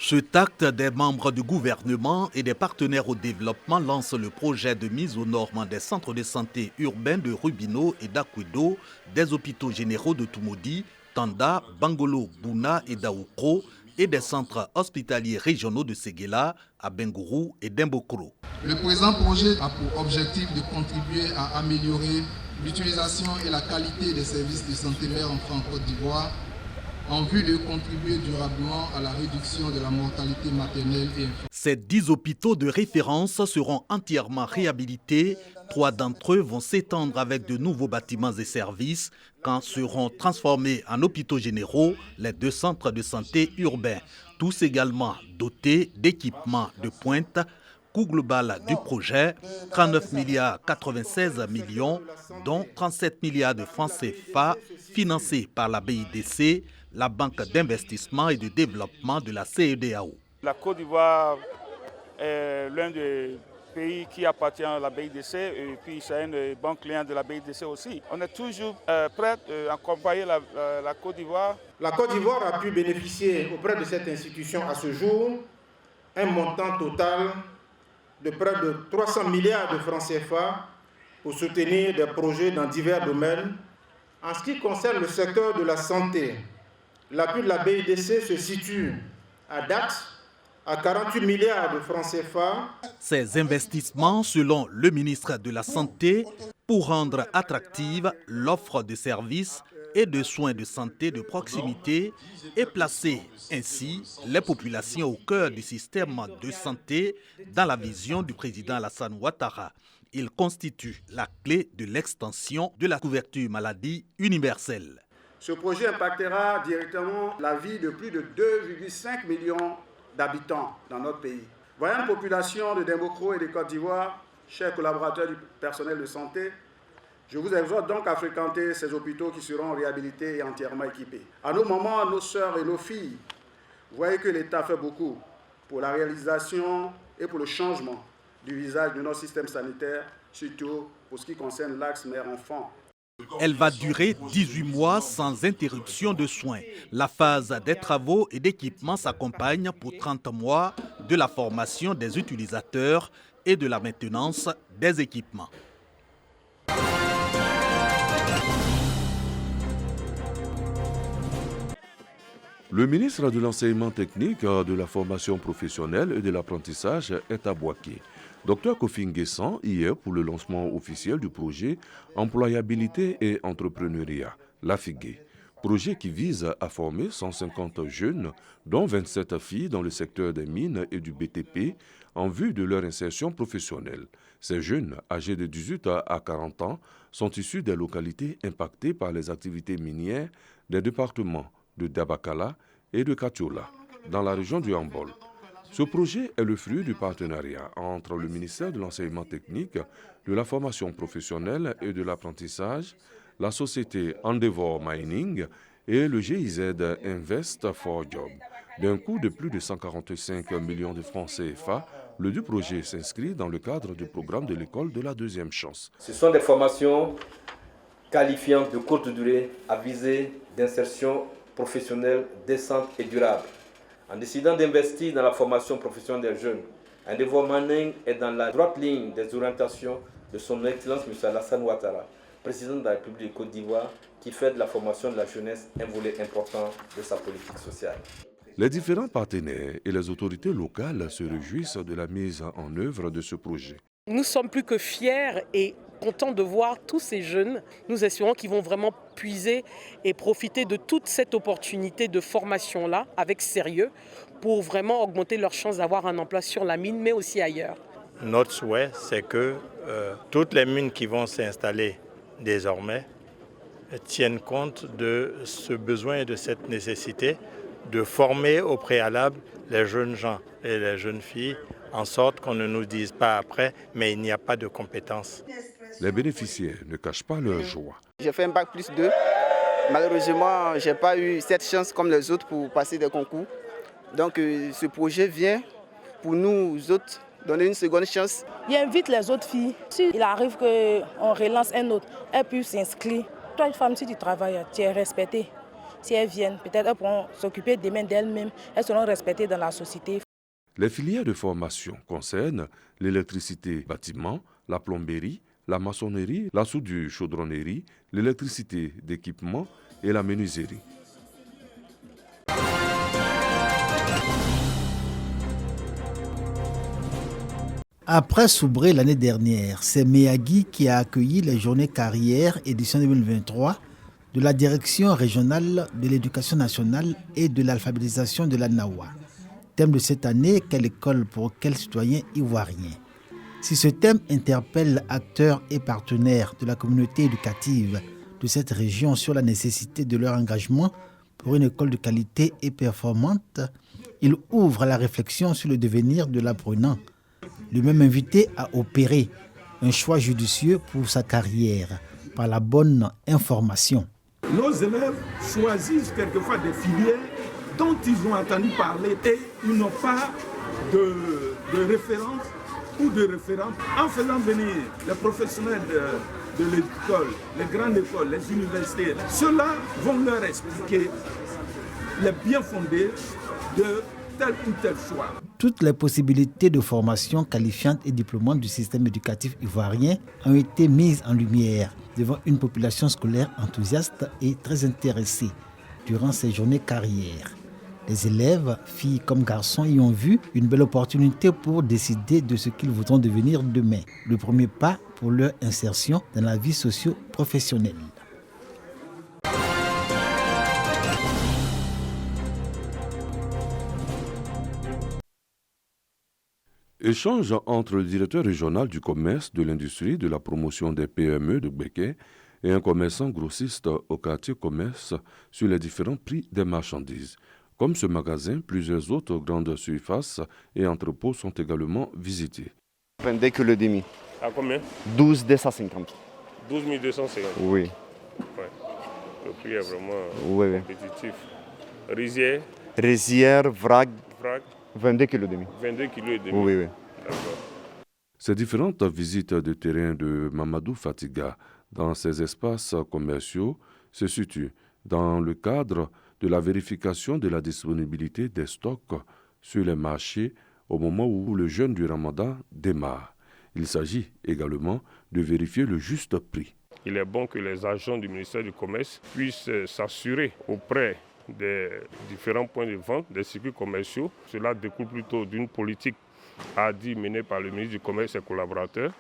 Cet acte des membres du gouvernement et des partenaires au développement lance le projet de mise aux normes des centres de santé urbains de Rubino et d'Akwedo, des hôpitaux généraux de Tumodi, Tanda, Bangolo, Bouna et Daoukro et des centres hospitaliers régionaux de Séguéla, Abengourou et d'Imbokro. Le présent projet a pour objectif de contribuer à améliorer l'utilisation et la qualité des services de santé mère enfant en Côte d'Ivoire en vue de contribuer durablement à la réduction de la mortalité maternelle et infantile. Ces 10 hôpitaux de référence seront entièrement réhabilités. 3 d'entre eux vont s'étendre avec de nouveaux bâtiments et services quand seront transformés en hôpitaux généraux les 2 centres de santé urbains, tous également dotés d'équipements de pointe. Coût global du projet, 39 milliards 96 millions, dont 37 milliards de francs CFA, financés par la BIDC, la Banque d'investissement et de développement de la CEDEAO. La Côte d'Ivoire est l'un des pays qui appartient à la BIDC et puis c'est une banque cliente de la BIDC aussi. On est toujours prêt à accompagner la Côte d'Ivoire. La Côte d'Ivoire a pu bénéficier auprès de cette institution à ce jour un montant total de près de 300 milliards de francs CFA pour soutenir des projets dans divers domaines. En ce qui concerne le secteur de la santé, l'appui de la BIDC se situe à date à 48 milliards de francs CFA. Ces investissements, selon le ministre de la Santé, pour rendre attractive l'offre de services et de soins de santé de proximité et placer ainsi les populations au cœur du système de santé dans la vision du président Alassane Ouattara. Il constitue la clé de l'extension de la couverture maladie universelle. Ce projet impactera directement la vie de plus de 2,5 millions d'habitants dans notre pays. Voyant la population de Dimbokro et de Côte d'Ivoire, chers collaborateurs du personnel de santé, je vous exhorte donc à fréquenter ces hôpitaux qui seront réhabilités et entièrement équipés. À nos mamans, nos sœurs et nos filles, vous voyez que l'État fait beaucoup pour la réalisation et pour le changement du visage de notre système sanitaire, surtout pour ce qui concerne l'axe mère-enfant. Elle va durer 18 mois sans interruption de soins. La phase des travaux et d'équipement s'accompagne pour 30 mois de la formation des utilisateurs et de la maintenance des équipements. Le ministre de l'Enseignement technique, de la formation professionnelle et de l'apprentissage est à Bouaké. Dr Kofi Nguessan hier pour le lancement officiel du projet Employabilité et Entrepreneuriat, l'AFIGE. Projet qui vise à former 150 jeunes, dont 27 filles dans le secteur des mines et du BTP, en vue de leur insertion professionnelle. Ces jeunes, âgés de 18 à 40 ans, sont issus des localités impactées par les activités minières des départements de Dabakala et de Katiola, dans la région du Hambol. Ce projet est le fruit du partenariat entre le ministère de l'Enseignement technique, de la formation professionnelle et de l'apprentissage, la société Endeavor Mining et le GIZ Invest for Job. D'un coût de plus de 145 millions de francs CFA, le du projet s'inscrit dans le cadre du programme de l'école de la deuxième chance. Ce sont des formations qualifiantes de courte durée à visée d'insertion professionnelle décente et durable. En décidant d'investir dans la formation professionnelle des jeunes, Endeavor Mining est dans la droite ligne des orientations de son Excellence M. Alassane Ouattara, président de la République de Côte d'Ivoire, qui fait de la formation de la jeunesse un volet important de sa politique sociale. Les différents partenaires et les autorités locales se réjouissent de la mise en œuvre de ce projet. Nous sommes plus que fiers et contents de voir tous ces jeunes. Nous assurons qu'ils vont vraiment puiser et profiter de toute cette opportunité de formation-là avec sérieux pour vraiment augmenter leurs chances d'avoir un emploi sur la mine, mais aussi ailleurs. Notre souhait, c'est que toutes les mines qui vont s'installer désormais tiennent compte de ce besoin et de cette nécessité de former au préalable les jeunes gens et les jeunes filles en sorte qu'on ne nous dise pas après, mais il n'y a pas de compétences. Les bénéficiaires ne cachent pas leur joie. J'ai fait un bac plus 2. Malheureusement, je n'ai pas eu cette chance comme les autres pour passer des concours. Donc ce projet vient pour nous autres donner une seconde chance. Il invite les autres filles. S'il arrive qu'on relance un autre, elles puissent s'inscrire. Toi, une femme, si tu travailles, tu es respectée. Si elles viennent, peut-être elles pourront s'occuper demain d'elles-mêmes. Elles seront respectées dans la société. Les filières de formation concernent l'électricité bâtiment, la plomberie, la maçonnerie, la soudure chaudronnerie, l'électricité d'équipement et la menuiserie. Après Soubré l'année dernière, c'est Meyagui qui a accueilli les journées carrière édition 2023 de la Direction régionale de l'éducation nationale et de l'alphabétisation de la NAWA. Thème de cette année, quelle école pour quels citoyens ivoiriens? Si ce thème interpelle acteurs et partenaires de la communauté éducative de cette région sur la nécessité de leur engagement pour une école de qualité et performante, il ouvre la réflexion sur le devenir de l'apprenant. Le même invité a opéré un choix judicieux pour sa carrière par la bonne information. Nos élèves choisissent quelquefois des filières dont ils ont entendu parler et ils n'ont pas de référence ou de référent. En faisant venir les professionnels de l'école, les grandes écoles, les universités, ceux-là vont leur expliquer les bien fondés de tel ou tel choix. Toutes les possibilités de formation qualifiante et diplômante du système éducatif ivoirien ont été mises en lumière devant une population scolaire enthousiaste et très intéressée durant ces journées carrières. Les élèves, filles comme garçons, y ont vu une belle opportunité pour décider de ce qu'ils voudront devenir demain. Le premier pas pour leur insertion dans la vie socio-professionnelle. Échange entre le directeur régional du commerce, de l'industrie, de la promotion des PME de Béquet et un commerçant grossiste au quartier commerce sur les différents prix des marchandises. Comme ce magasin, plusieurs autres grandes surfaces et entrepôts sont également visités. 22 kg demi. À combien? 12 250. 12 250. Oui. Ouais. Le prix est vraiment compétitif. Rizière? Rizière, vrac. 22 kg demi. 22 kg et demi. Oui. D'accord. Ces différentes visites de terrain de Mamadou Fatiga dans ces espaces commerciaux se situent dans le cadre de la vérification de la disponibilité des stocks sur les marchés au moment où le jeûne du Ramadan démarre. Il s'agit également de vérifier le juste prix. Il est bon que les agents du ministère du Commerce puissent s'assurer auprès des différents points de vente, des circuits commerciaux. Cela découle plutôt d'une politique menée par le ministre du Commerce et ses collaborateurs.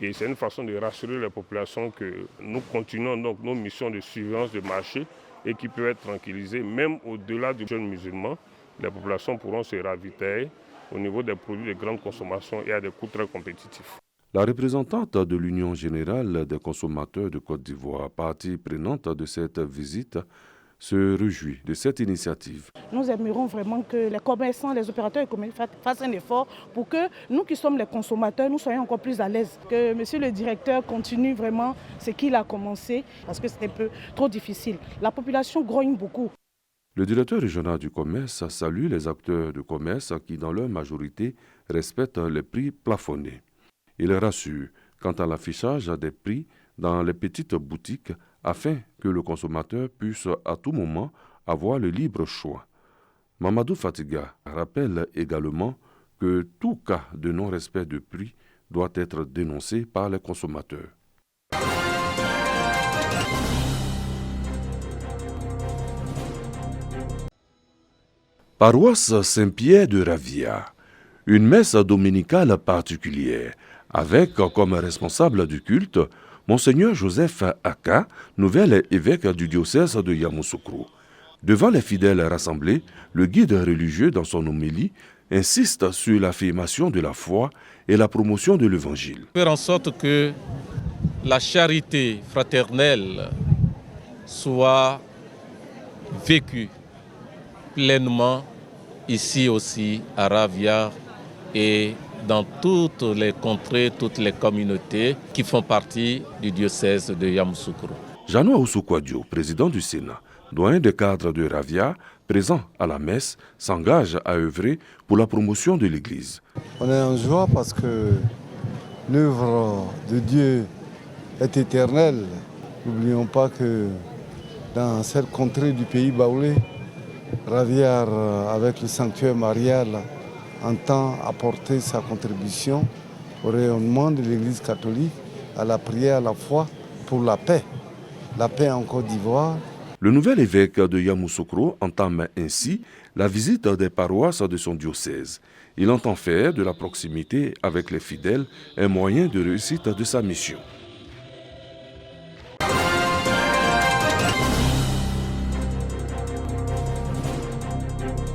Et c'est une façon de rassurer les populations que nous continuons donc nos missions de surveillance de marché et qui peuvent être tranquillisées, même au-delà du jeûne musulman. Les populations pourront se ravitailler au niveau des produits de grande consommation et à des coûts très compétitifs. La représentante de l'Union générale des consommateurs de Côte d'Ivoire, partie prenante de cette visite, se réjouit de cette initiative. Nous aimerions vraiment que les commerçants, les opérateurs économiques fassent un effort pour que nous qui sommes les consommateurs, nous soyons encore plus à l'aise. Que monsieur le directeur continue vraiment ce qu'il a commencé parce que c'était un peu trop difficile. La population grogne beaucoup. Le directeur régional du commerce salue les acteurs de commerce qui, dans leur majorité, respectent les prix plafonnés. Il rassure quant à l'affichage des prix dans les petites boutiques afin que le consommateur puisse à tout moment avoir le libre choix. Mamadou Fatiga rappelle également que tout cas de non-respect de prix doit être dénoncé par les consommateurs. Paroisse Saint-Pierre de Ravia, une messe dominicale particulière, avec comme responsable du culte Monseigneur Joseph Aka, nouvel évêque du diocèse de Yamoussoukro. Devant les fidèles rassemblés, le guide religieux, dans son homélie, insiste sur l'affirmation de la foi et la promotion de l'Évangile. Faire en sorte que la charité fraternelle soit vécue pleinement ici aussi à Ravia et dans toutes les contrées, toutes les communautés qui font partie du diocèse de Yamoussoukro. Jeannot Ousoukwadio, président du Sénat, doyen des cadres de Ravia, présent à la messe, s'engage à œuvrer pour la promotion de l'Église. On est en joie parce que l'œuvre de Dieu est éternelle. N'oublions pas que dans cette contrée du pays baoulé, Ravière, avec le sanctuaire marial, entend apporter sa contribution au rayonnement de l'Église catholique, à la prière, à la foi, pour la paix en Côte d'Ivoire. Le nouvel évêque de Yamoussoukro entame ainsi la visite des paroisses de son diocèse. Il entend faire de la proximité avec les fidèles un moyen de réussite de sa mission.